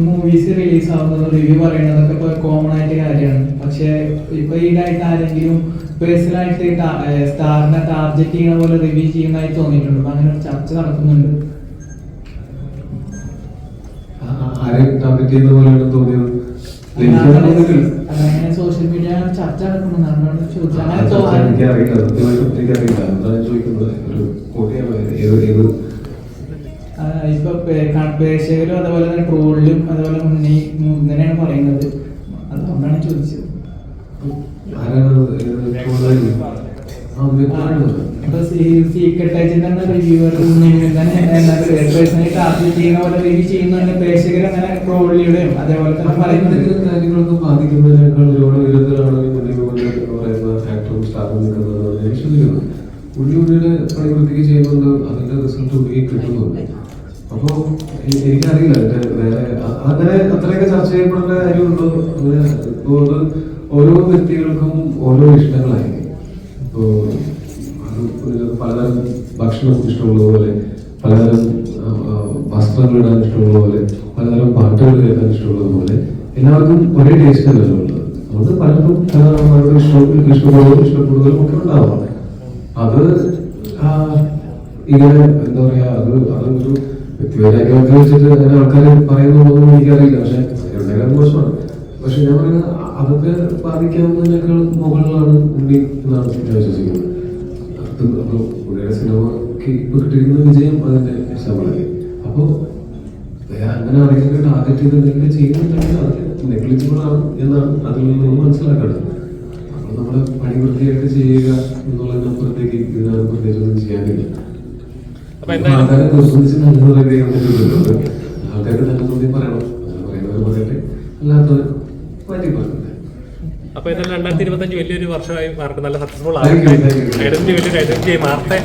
Movies release ആവുന്നത് review പറയുന്നതൊക്കെ ഇപ്പോൾ കോമൺ ആയിട്ട് കാര്യമാണ്. പക്ഷെ ഇപ്പൊ ഈടായിട്ട് ആരെങ്കിലും പേഴ്സണലായിട്ട് സ്റ്റാറിനെ ടാർഗറ്റ് ചെയ്യുന്ന പോലെ റിവ്യൂ ചെയ്യുന്നതായി തോന്നിയിട്ടുണ്ട്. അപ്പൊ അങ്ങനെ ഒരു ചർച്ച നടക്കുന്നുണ്ട്. അങ്ങനെ സോഷ്യൽ മീഡിയ ചർച്ച നടക്കുന്നുണ്ട്. ഇപ്പൊ പ്രേക്ഷകരും അതുപോലെ തന്നെ ട്രോളിലും അതുപോലെ ഇങ്ങനെയാണ് പറയുന്നത്. അതുകൊണ്ടാണ് ചോദിച്ചത്. സീക്രട്ട് ഏജന്റ് എന്ന റിവ്യൂവർ പേഴ്സണലി ടാർഗറ്റ് ചെയ്യുന്ന പോലെ റിവ്യൂ ചെയ്യുന്ന പ്രേക്ഷകർ അങ്ങനെ ട്രോളിലൂടെയും അതേപോലെ തന്നെ പറയുന്നത് കാര്യങ്ങളൊക്കെ ബാധിക്കുന്നതിനേക്കാൾ ഒരുപാട് വിരുദ്ധരാണ് ഉള്ളിയുടെ പണിവൃത്തിക്ക് ചെയ്യുന്നുണ്ട്. അതിന്റെ റിസൾട്ട് ഉള്ളിൽ കിട്ടുന്നുണ്ട്. അപ്പോ എനിക്കറിയില്ല വേറെ അങ്ങനെ അത്രയൊക്കെ ചർച്ച ചെയ്യപ്പെടേണ്ട കാര്യമുണ്ടോ. അങ്ങനെ ഇപ്പോൾ ഓരോ വ്യക്തികൾക്കും ഓരോ ഇഷ്ടങ്ങളായിരിക്കും. ഇപ്പോ പലതരം ഭക്ഷണം ഇഷ്ടമുള്ളതുപോലെ, പലതരം വസ്ത്രങ്ങൾ ഇടാൻ ഇഷ്ടമുള്ളതുപോലെ, പലതരം പാട്ടുകൾ കേൾക്കാൻ ഇഷ്ടമുള്ളതുപോലെ എല്ലാവർക്കും ഒരേ ടേസ്റ്റ് അല്ലല്ലോ ഉള്ളത്. അതുകൊണ്ട് പലർക്കും അവരുടെ ഇഷ്ടപ്പെടുന്നതും ഇഷ്ടപ്പെടുന്നതും ഒക്കെ ഉണ്ടാവാം. അത് ഇങ്ങനെ എന്താ പറയാ, അതൊരു വ്യക്തിപരമായിട്ട് വെച്ചിട്ട് അങ്ങനെ ആൾക്കാർ പറയുന്നതൊന്നും എനിക്കറിയില്ല. പക്ഷെ എന്തെങ്കിലും മോശമാണ്. പക്ഷെ ഞാൻ പറയുന്നത് അതൊക്കെ ബാധിക്കാവുന്നതിനേക്കാൾ മുകളിലാണ് ഉണ്ണി എന്നാണ് ഞാൻ വിശ്വസിക്കുന്നത്. പുള്ളിയുടെ സിനിമക്ക് ഇപ്പൊ കിട്ടിയിരിക്കുന്ന വിജയം അതിന്റെ ശതമാനമായി. അപ്പോ അങ്ങനെ ആരെങ്കിലും ടാർഗറ്റ് ചെയ്തിട്ടുണ്ടെങ്കിൽ ചെയ്യുന്നുണ്ടെങ്കിൽ അത് നെഗ്ലിജിബിൾ ആണ് എന്നാണ് അതിൽ നിന്ന് മനസ്സിലാക്കേണ്ടത്. അപ്പോൾ നമ്മള് പണി വൃത്തിയായിട്ട് ചെയ്യുക എന്നുള്ളതിനപ്പുറത്തേക്ക് ഇതിനപ്പുറത്തേക്ക് ഒന്നും ചെയ്യാനില്ല. ആൾക്കാരെ നിർബന്ധിച്ച് നല്ലത് പറയുന്നത് ആൾക്കാർക്ക് നല്ലതൊന്നും പറയണം. പറയുന്നവർ പറയട്ടെ, അല്ലാത്തവർ മാറ്റി പറയട്ടെ. അപ്പൊ ഇതെല്ലാം 2025 വലിയൊരു വർഷമായി മാർക്ക് നല്ല സക്സസ്ഫുൾ ആയി. ഐഡന്റിറ്റി വലിയൊരു ഐഡന്റിറ്റി മാറട്ടെ.